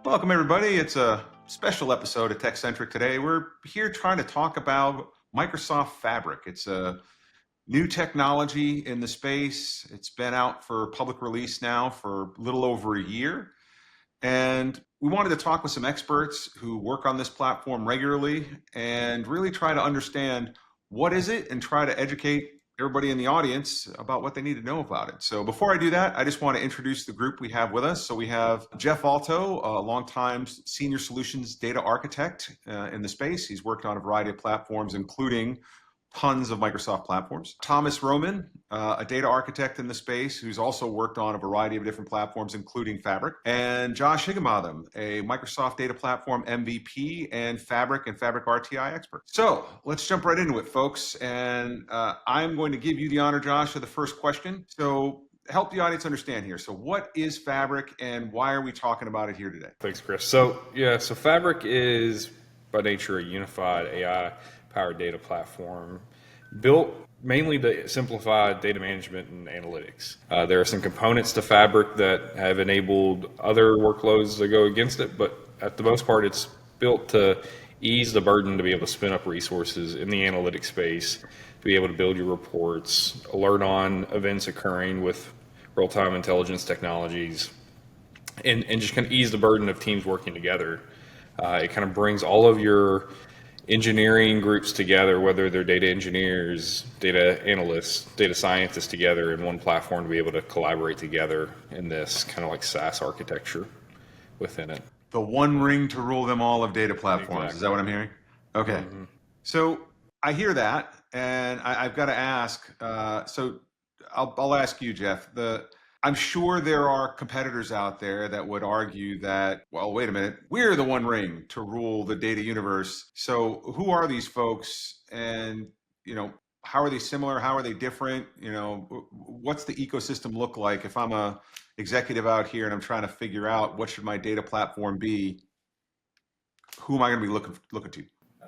Welcome, everybody. It's a special episode of Tech Centric today. We're here trying to talk about Microsoft Fabric. It's a new technology in the space. It's been out for public release now for a little over a year. And we wanted to talk with some experts who work on this platform regularly and really try to understand what is it and try to educate everybody in the audience about what they need to know about it. So before I do that, I just want to introduce the group we have with us. So we have Jeff Alto, a longtime senior solutions data architect in the space. He's worked on a variety of platforms, including tons of Microsoft platforms. Thomas Roman, a data architect in the space who's also worked on a variety of different platforms, including Fabric. And Josh Higginbotham, a Microsoft data platform MVP and Fabric RTI expert. So let's jump right into it, folks. And I'm going to give you the honor, Josh, of the first question. So help the audience understand here. So what is Fabric and why are we talking about it here today? Thanks, Chris. So Fabric is by nature a unified AI-powered data platform built mainly to simplify data management and analytics. There are some components to Fabric that have enabled other workloads to go against it, but at the most part, it's built to ease the burden to be able to spin up resources in the analytics space, to be able to build your reports, alert on events occurring with real-time intelligence technologies, and just kind of ease the burden of teams working together. It kind of brings all of your engineering groups together, whether they're data engineers, data analysts, data scientists together in one platform to be able to collaborate together in this kind of like SaaS architecture within it. The one ring to rule them all of data platforms. Exactly. Is that what I'm hearing? Okay. Mm-hmm. So I hear that, and I've got to ask, so I'll ask you, Jeff, I'm sure there are competitors out there that would argue that, well, wait a minute, we're the one ring to rule the data universe. So who are these folks, and how are they similar? How are they different? What's the ecosystem look like if I'm a executive out here and I'm trying to figure out what should my data platform be? Who am I going to be looking to?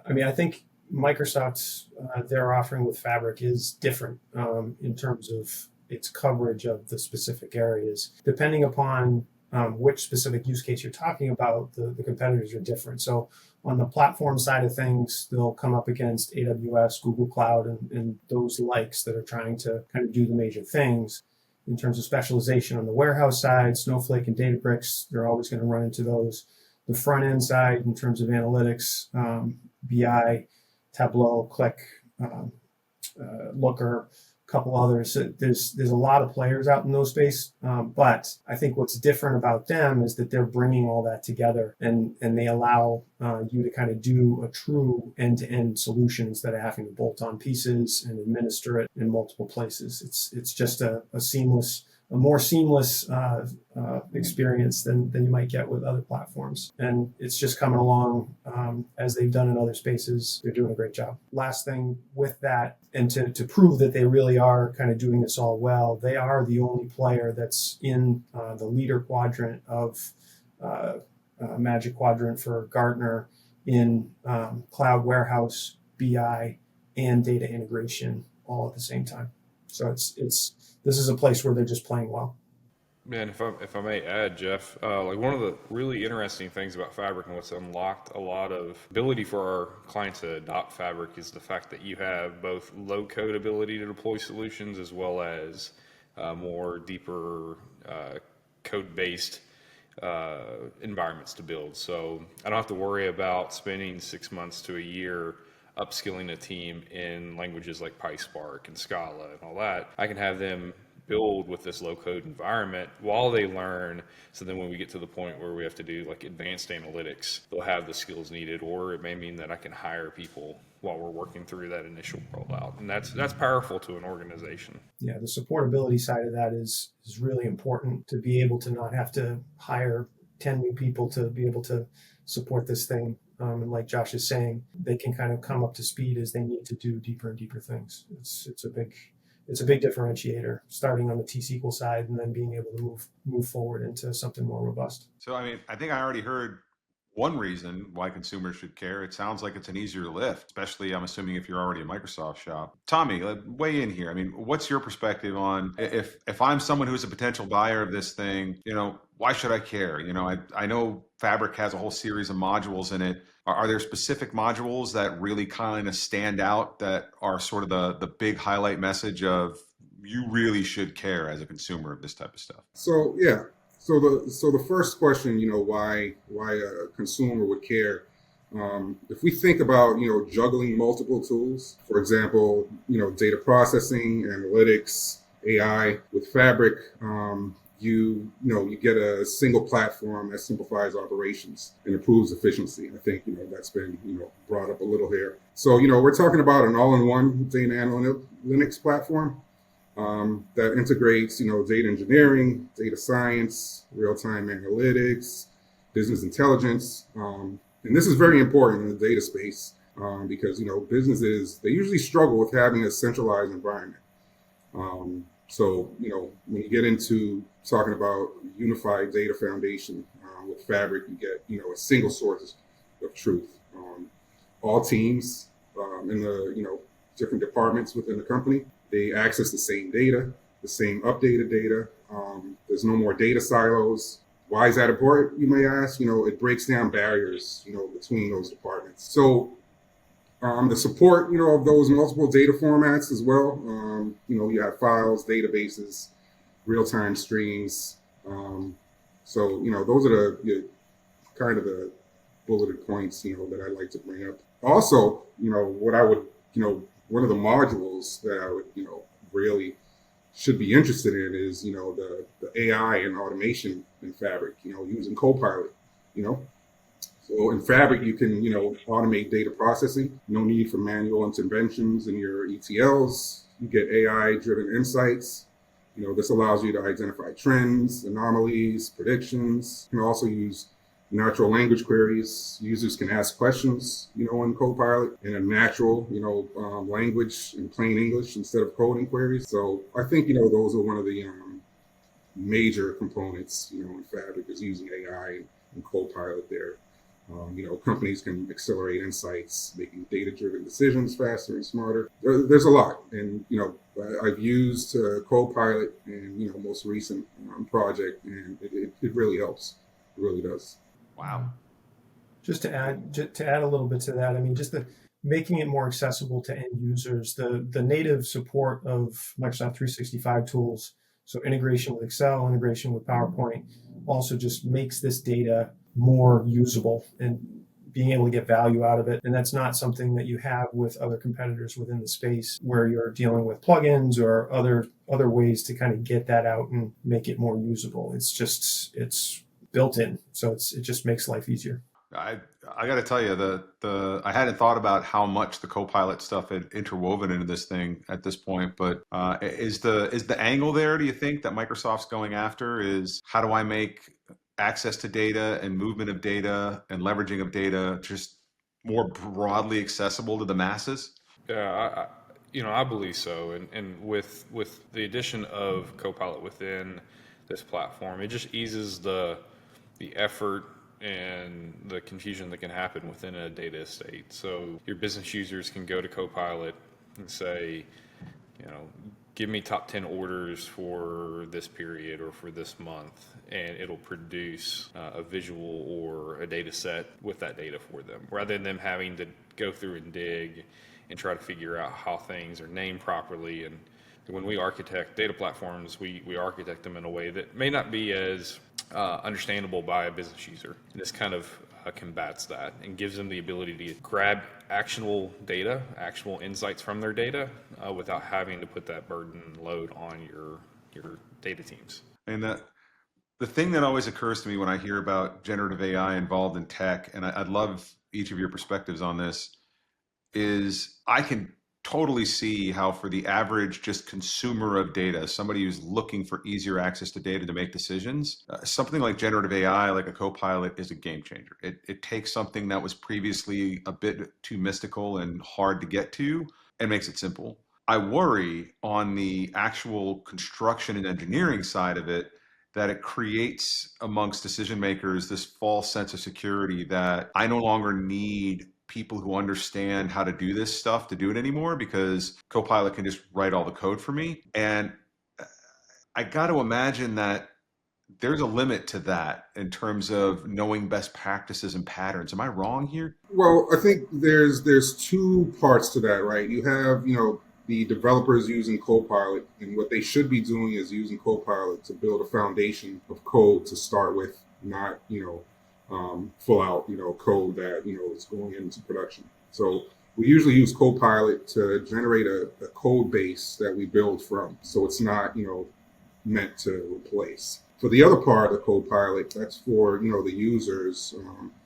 I mean, I think Microsoft's their offering with Fabric is different in terms of its coverage of the specific areas. Depending upon which specific use case you're talking about, the competitors are different. So on the platform side of things, they'll come up against AWS, Google Cloud, and those likes that are trying to kind of do the major things. In terms of specialization on the warehouse side, Snowflake and Databricks, they're always going to run into those. The front end side, in terms of analytics, BI, Tableau, Qlik, Looker, couple others. There's a lot of players out in those space, but I think what's different about them is that they're bringing all that together, and they allow you to kind of do a true end-to-end solution instead of having to bolt on pieces and administer it in multiple places. It's just a more seamless experience than you might get with other platforms. And it's just coming along as they've done in other spaces. They're doing a great job. Last thing with that, and to prove that they really are kind of doing this all well, they are the only player that's in the leader quadrant of Magic Quadrant for Gartner in cloud warehouse, BI, and data integration all at the same time. So this is a place where they're just playing well. Man, if I may add, Jeff, like one of the really interesting things about Fabric and what's unlocked a lot of ability for our clients to adopt Fabric is the fact that you have both low code ability to deploy solutions as well as more deeper code-based environments to build. So I don't have to worry about spending 6 months to a year upskilling a team in languages like PySpark and Scala and all that. I can have them build with this low-code environment while they learn, so then when we get to the point where we have to do like advanced analytics, they'll have the skills needed, or it may mean that I can hire people while we're working through that initial rollout. And that's powerful to an organization. Yeah, the supportability side of that is really important, to be able to not have to hire 10 new people to be able to support this thing. And like Josh is saying, they can kind of come up to speed as they need to do deeper and deeper things. It's a big differentiator, starting on the T-SQL side and then being able to move forward into something more robust. So, I mean, I think I already heard one reason why consumers should care. It sounds like it's an easier lift, especially, I'm assuming, if you're already a Microsoft shop. Tommy, weigh in here. I mean, what's your perspective on if I'm someone who's a potential buyer of this thing, why should I care? I know Fabric has a whole series of modules in it. Are there specific modules that really kind of stand out that are sort of the big highlight message of you really should care as a consumer of this type of stuff? So yeah, so the first question, why a consumer would care. If we think about juggling multiple tools, for example, data processing, analytics, AI with Fabric, you get a single platform that simplifies operations and improves efficiency. I think that's been brought up a little here. So we're talking about an all-in-one data analytics platform that integrates, data engineering, data science, real-time analytics, business intelligence. And this is very important in the data space because, businesses, they usually struggle with having a centralized environment. So, when you get into talking about unified data foundation with Fabric, you get, a single source of truth. All teams in the, different departments within the company, they access the same data, the same updated data. There's no more data silos. Why is that important, you may ask? It breaks down barriers, between those departments. So the support, of those multiple data formats as well. You have files, databases, real-time streams. Those are the kind of the bulleted points, that I like to bring up. Also, what I would, one of the modules that I would, really should be interested in is, the AI and automation in Fabric, using Copilot, So in Fabric, you can, automate data processing. No need for manual interventions in your ETLs. You get AI-driven insights. This allows you to identify trends, anomalies, predictions. You can also use natural language queries. Users can ask questions, in Copilot in a natural, language in plain English instead of coding queries. So I think, those are one of the major components, in Fabric is using AI and Copilot there. Companies can accelerate insights, making data-driven decisions faster and smarter. There's a lot. And, I've used Copilot in, most recent project, and it really helps. It really does. Wow. Just to add a little bit to that, I mean, just making it more accessible to end users, the native support of Microsoft 365 tools, so integration with Excel, integration with PowerPoint, also just makes this data more usable and being able to get value out of it. And that's not something that you have with other competitors within the space where you're dealing with plugins or other ways to kind of get that out and make it more usable. It's built in, so it just makes life easier. I got to tell you, I hadn't thought about how much the Copilot stuff had interwoven into this thing at this point. But is the angle there? Do you think that Microsoft's going after is how do I make access to data and movement of data and leveraging of data just more broadly accessible to the masses? Yeah, I believe so. And with the addition of Copilot within this platform, it just eases the effort and the confusion that can happen within a data estate. So your business users can go to Copilot and say, give me top 10 orders for this period or for this month, and it'll produce a visual or a data set with that data for them, rather than them having to go through and dig and try to figure out how things are named properly. And when we architect data platforms, we architect them in a way that may not be as understandable by a business user. And this kind of combats that and gives them the ability to grab actionable data, actual insights from their data without having to put that burden and load on your data teams. And the thing that always occurs to me when I hear about generative AI involved in tech, and I'd love each of your perspectives on this, is I can totally see how for the average just consumer of data, somebody who's looking for easier access to data to make decisions, something like generative AI, like a Copilot, is a game changer. It takes something that was previously a bit too mystical and hard to get to and makes it simple. I worry on the actual construction and engineering side of it that it creates amongst decision makers this false sense of security that I no longer need people who understand how to do this stuff to do it anymore because Copilot can just write all the code for me. And I got to imagine that there's a limit to that in terms of knowing best practices and patterns. Am I wrong here? Well, I think there's two parts to that, right? You have, the developers using Copilot, and what they should be doing is using Copilot to build a foundation of code to start with, not, full out, code that, is going into production. So we usually use Copilot to generate a code base that we build from. So it's not, meant to replace. For the other part of the Copilot, that's for the users,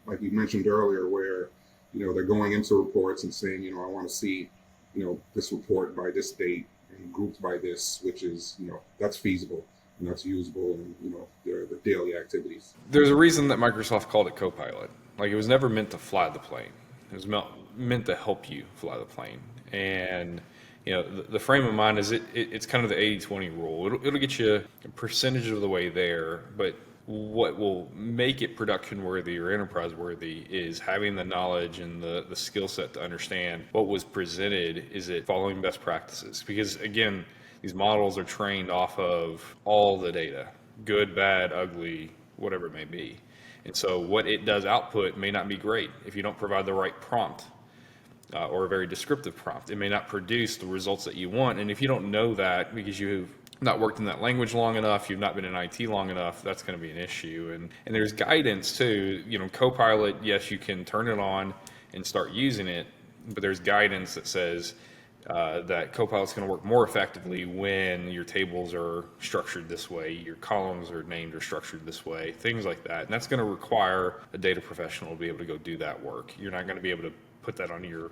like we mentioned earlier, where they're going into reports and saying, I want to see this report by this date and grouped by this, which is that's feasible and that's usable, and they're the daily activities. There's a reason that Microsoft called it Copilot. Like, it was never meant to fly the plane. It was meant to help you fly the plane. And the frame of mind is it's kind of the 80-20 rule. It'll get you a percentage of the way there, but what will make it production worthy or enterprise worthy is having the knowledge and the skill set to understand what was presented. Is it following best practices? Because again, these models are trained off of all the data, good, bad, ugly, whatever it may be. And so what it does output may not be great if you don't provide the right prompt. Or a very descriptive prompt. It may not produce the results that you want. And if you don't know that because you've not worked in that language long enough, you've not been in IT long enough, that's going to be an issue. And there's guidance too. Copilot, yes, you can turn it on and start using it, but there's guidance that says that Copilot's going to work more effectively when your tables are structured this way, your columns are named or structured this way, things like that. And that's going to require a data professional to be able to go do that work. You're not going to be able to put that on your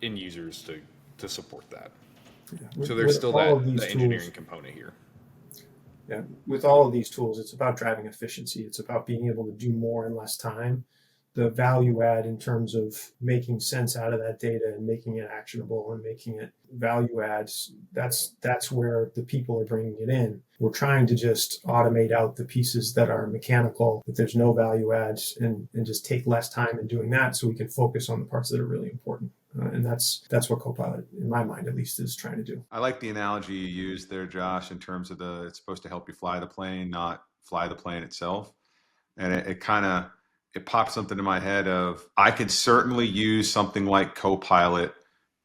end users to support that. Yeah. So there's still that engineering tools, component here. Yeah, with all of these tools, it's about driving efficiency. It's about being able to do more in less time. The value add in terms of making sense out of that data and making it actionable and making it value adds, that's where the people are bringing it in. We're trying to just automate out the pieces that are mechanical, that there's no value adds, and just take less time in doing that so we can focus on the parts that are really important. And that's what Copilot, in my mind at least, is trying to do. I like the analogy you used there, Josh, in terms of it's supposed to help you fly the plane, not fly the plane itself. And it popped something in my head of, I could certainly use something like Copilot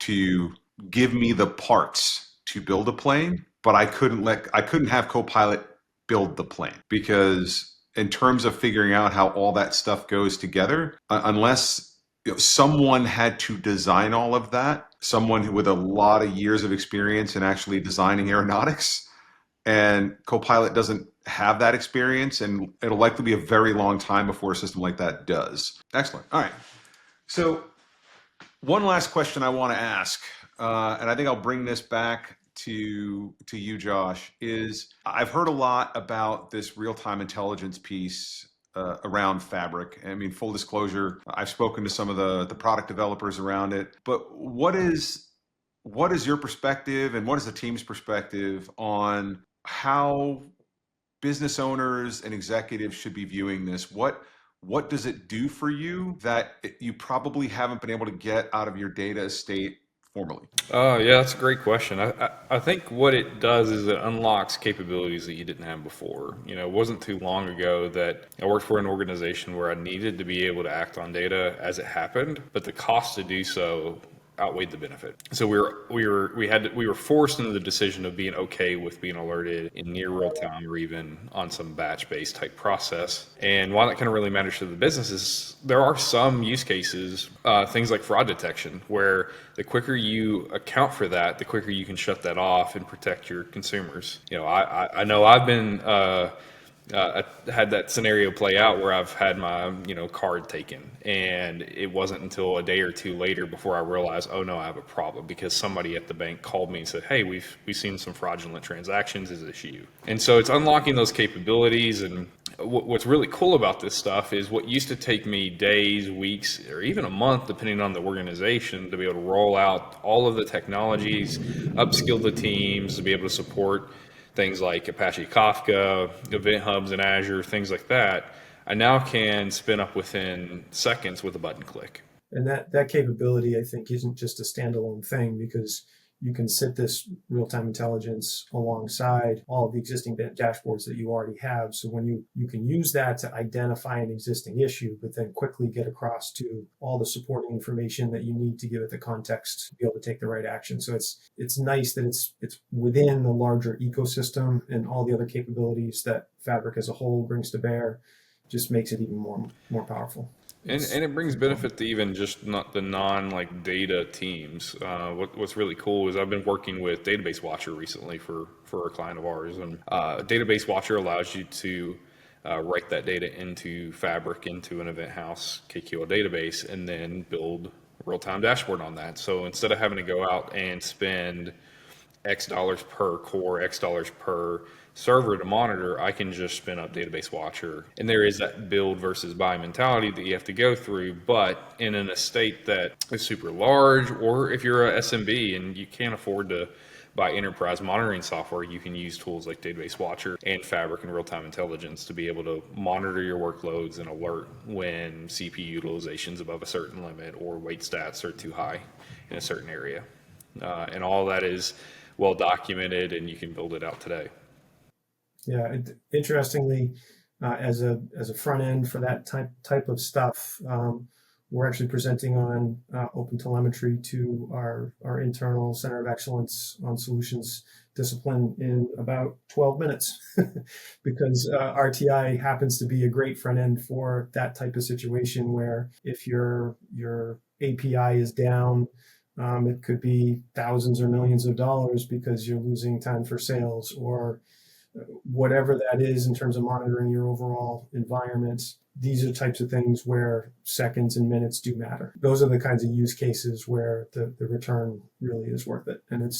to give me the parts to build a plane, but I couldn't have Copilot build the plane, because in terms of figuring out how all that stuff goes together, unless someone had to design all of that, someone with a lot of years of experience in actually designing aeronautics, and Copilot doesn't have that experience, and it'll likely be a very long time before a system like that does. Excellent. All right. So one last question I want to ask, and I think I'll bring this back to you, Josh, is I've heard a lot about this real-time intelligence piece around Fabric. I mean, full disclosure, I've spoken to some of the product developers around it, but what is your perspective and what is the team's perspective on how business owners and executives should be viewing this? What does it do for you that you probably haven't been able to get out of your data estate formally? Yeah, that's a great question. I think what it does is it unlocks capabilities that you didn't have before. It wasn't too long ago that I worked for an organization where I needed to be able to act on data as it happened, but the cost to do so outweighed the benefit. So we were forced into the decision of being okay with being alerted in near real time or even on some batch based type process. And while that kind of really matters to the businesses, there are some use cases, things like fraud detection, where the quicker you account for that, the quicker you can shut that off and protect your consumers. I know I've been I had that scenario play out where I've had my card taken, and it wasn't until a day or two later before I realized, oh no, I have a problem, because somebody at the bank called me and said, hey, we've seen some fraudulent transactions. Is this you? And so it's unlocking those capabilities. And what's really cool about this stuff is what used to take me days, weeks, or even a month, depending on the organization, to be able to roll out all of the technologies, upskill the teams to be able to support things like Apache Kafka, event hubs in Azure, things like that, I now can spin up within seconds with a button click. And that capability, I think, isn't just a standalone thing, because you can sit this real-time intelligence alongside all of the existing dashboards that you already have. So when you can use that to identify an existing issue, but then quickly get across to all the supporting information that you need to give it the context to be able to take the right action. So it's nice that it's within the larger ecosystem, and all the other capabilities that Fabric as a whole brings to bear just makes it even more powerful. And it brings benefit to even just not the non like data teams. What's really cool is I've been working with Database Watcher recently for a client of ours, and Database Watcher allows you to write that data into Fabric, into an Event House KQL database, and then build a real-time dashboard on that. So instead of having to go out and spend X dollars per core, X dollars per server to monitor, I can just spin up Database Watcher. And there is that build versus buy mentality that you have to go through, but in an estate that is super large, or if you're a SMB and you can't afford to buy enterprise monitoring software, you can use tools like Database Watcher and Fabric and real-time intelligence to be able to monitor your workloads and alert when CPU utilization is above a certain limit or wait stats are too high in a certain area. And all that is well documented, and you can build it out today. Yeah, interestingly, as a front end for that type of stuff, we're actually presenting on open telemetry to our internal center of excellence on solutions discipline in about 12 minutes, because RTI happens to be a great front end for that type of situation where if your API is down, it could be thousands or millions of dollars because you're losing time for sales or whatever that is in terms of monitoring your overall environment. These are types of things where seconds and minutes do matter. Those are the kinds of use cases where the return really is worth it. And it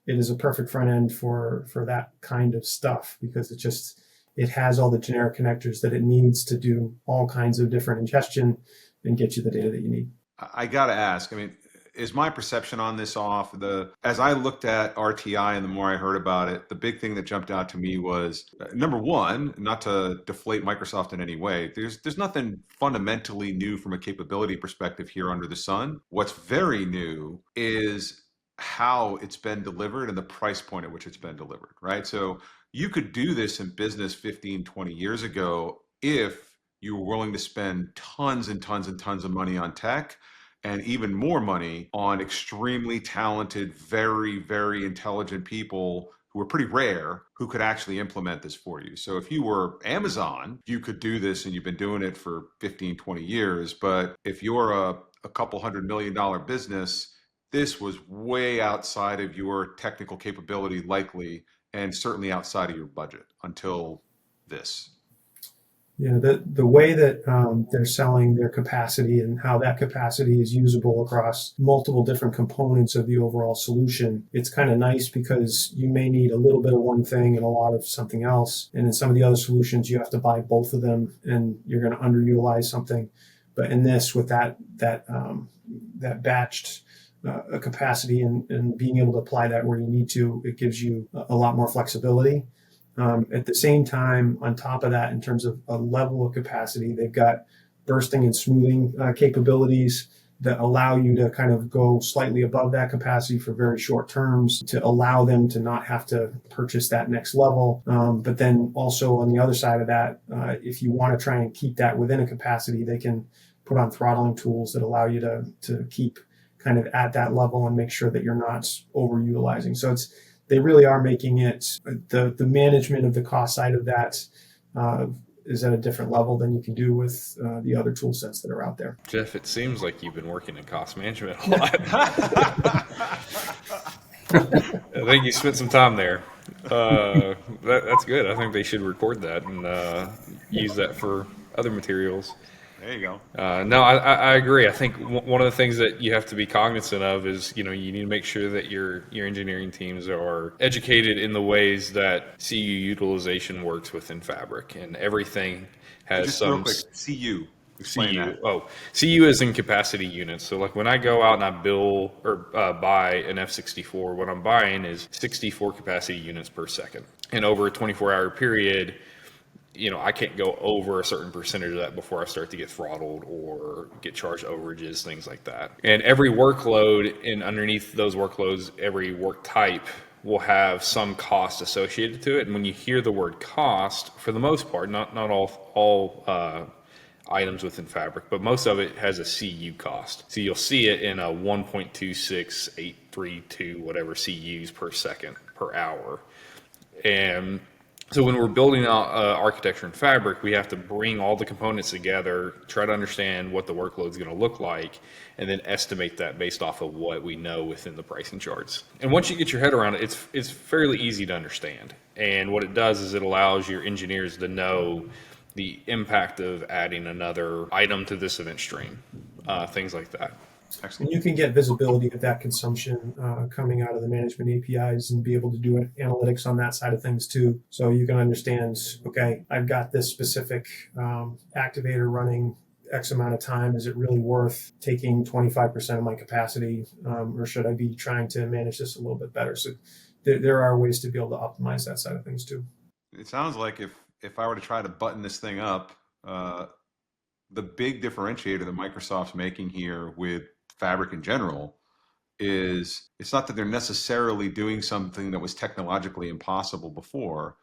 is a perfect front end for that kind of stuff, because it has all the generic connectors that it needs to do all kinds of different ingestion and get you the data that you need. I got to ask, I mean, is my perception on this off? As I looked at RTI and the more I heard about it, the big thing that jumped out to me was number one, not to deflate Microsoft in any way, there's nothing fundamentally new from a capability perspective here under the sun. What's very new is how it's been delivered and the price point at which it's been delivered, right? So you could do this in business 15, 20 years ago if you were willing to spend tons and tons and tons of money on tech, and even more money on extremely talented, very, very intelligent people who are pretty rare, who could actually implement this for you. So if you were Amazon, you could do this, and you've been doing it for 15, 20 years. But if you're a couple $100 million business, this was way outside of your technical capability, likely, and certainly outside of your budget until this. Yeah, the way that they're selling their capacity and how that capacity is usable across multiple different components of the overall solution, it's kind of nice because you may need a little bit of one thing and a lot of something else. And in some of the other solutions, you have to buy both of them and you're going to underutilize something. But in this, with that batched capacity and being able to apply that where you need to, it gives you a lot more flexibility. At the same time, on top of that, in terms of a level of capacity, they've got bursting and smoothing capabilities that allow you to kind of go slightly above that capacity for very short terms to allow them to not have to purchase that next level. But then also on the other side of that, if you want to try and keep that within a capacity, they can put on throttling tools that allow you to keep kind of at that level and make sure that you're not overutilizing. So they really are making it, the management of the cost side of that is at a different level than you can do with the other tool sets that are out there. Jeff, it seems like you've been working in cost management a lot. I think you spent some time there. That's good. I think they should record that and use that for other materials. There you go. No, I agree. I think one of the things that you have to be cognizant of is, you need to make sure that your engineering teams are educated in the ways that CU utilization works within Fabric, and everything has Just some real quick, CU. Explain CU. that. Oh, CU is in capacity units. So like when I go out and I build or buy an F64, what I'm buying is 64 capacity units per second. And over a 24-hour period, I can't go over a certain percentage of that before I start to get throttled or get charged overages, things like that. And every workload, and underneath those workloads, every work type will have some cost associated to it. And when you hear the word cost, for the most part, not all items within Fabric, but most of it has a CU cost. So you'll see it in a 1.26832 whatever CUs per second per hour. And so when we're building out architecture in Fabric, we have to bring all the components together, try to understand what the workload is going to look like, and then estimate that based off of what we know within the pricing charts. And once you get your head around it, it's fairly easy to understand. And what it does is it allows your engineers to know the impact of adding another item to this event stream, things like that. And you can get visibility of that consumption coming out of the management APIs and be able to do analytics on that side of things too. So you can understand, okay, I've got this specific activator running X amount of time. Is it really worth taking 25% of my capacity, or should I be trying to manage this a little bit better? So there are ways to be able to optimize that side of things too. It sounds like if I were to try to button this thing up, the big differentiator that Microsoft's making here with Fabric in general is it's not that they're necessarily doing something that was technologically impossible before.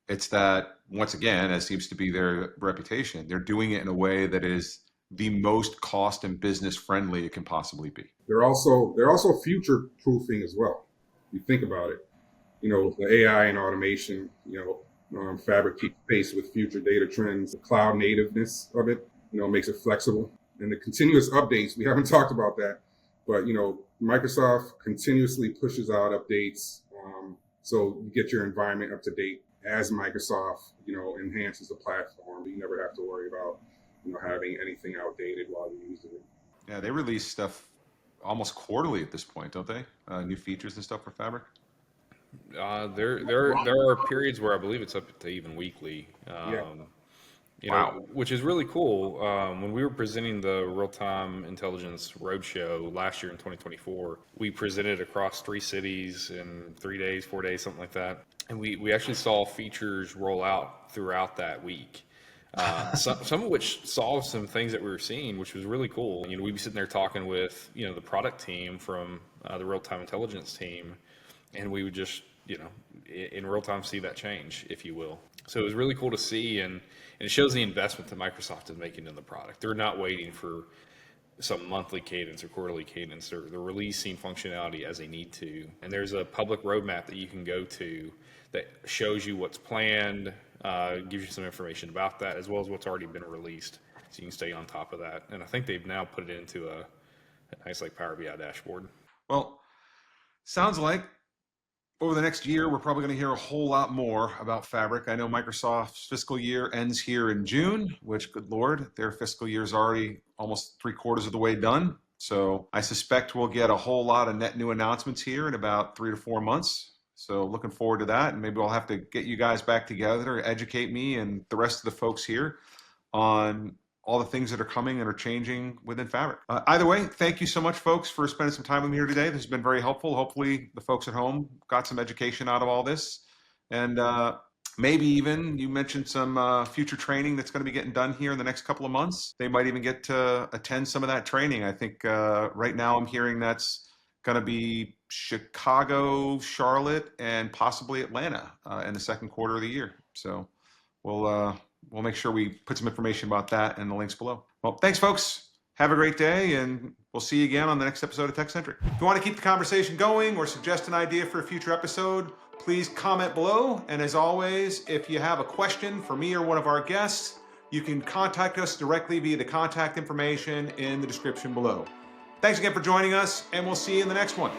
It's that, once again, as seems to be their reputation, they're doing it in a way that is the most cost and business friendly it can possibly be. They're also future proofing as well. You think about it, with the AI and automation, Fabric keeps pace with future data trends. The cloud nativeness of it, makes it flexible. And the continuous updates, we haven't talked about that, but Microsoft continuously pushes out updates, so you get your environment up to date as Microsoft, enhances the platform. You never have to worry about, having anything outdated while you're using it. Yeah, they release stuff almost quarterly at this point, don't they? New features and stuff for Fabric. There are periods where I believe it's up to even weekly. Wow. Which is really cool. When we were presenting the Real-Time Intelligence Roadshow last year in 2024, we presented across 3 cities in 3 days, 4 days, something like that. And we actually saw features roll out throughout that week. Some of which solved some things that we were seeing, which was really cool. We'd be sitting there talking with, the product team from the Real-Time Intelligence team, and we would just, in real time see that change, if you will. So it was really cool to see, and it shows the investment that Microsoft is making in the product. They're not waiting for some monthly cadence or quarterly cadence. They're releasing functionality as they need to. And there's a public roadmap that you can go to that shows you what's planned, gives you some information about that, as well as what's already been released, so you can stay on top of that. And I think they've now put it into a nice Power BI dashboard. Well, sounds like over the next year, we're probably going to hear a whole lot more about Fabric. I know Microsoft's fiscal year ends here in June, which, good Lord, their fiscal year is already almost 3/4 of the way done. So I suspect we'll get a whole lot of net new announcements here in about 3 to 4 months. So looking forward to that. And maybe I'll have to get you guys back together, educate me and the rest of the folks here on all the things that are coming and are changing within Fabric. Either way, thank you so much, folks, for spending some time with me here today. This has been very helpful. Hopefully the folks at home got some education out of all this. And maybe even you mentioned some future training that's going to be getting done here in the next couple of months. They might even get to attend some of that training. I think right now I'm hearing that's going to be Chicago, Charlotte, and possibly Atlanta in the second quarter of the year. So we'll make sure we put some information about that in the links below. Well, thanks, folks. Have a great day, and we'll see you again on the next episode of TechCentric. If you want to keep the conversation going or suggest an idea for a future episode, please comment below. And as always, if you have a question for me or one of our guests, you can contact us directly via the contact information in the description below. Thanks again for joining us, and we'll see you in the next one.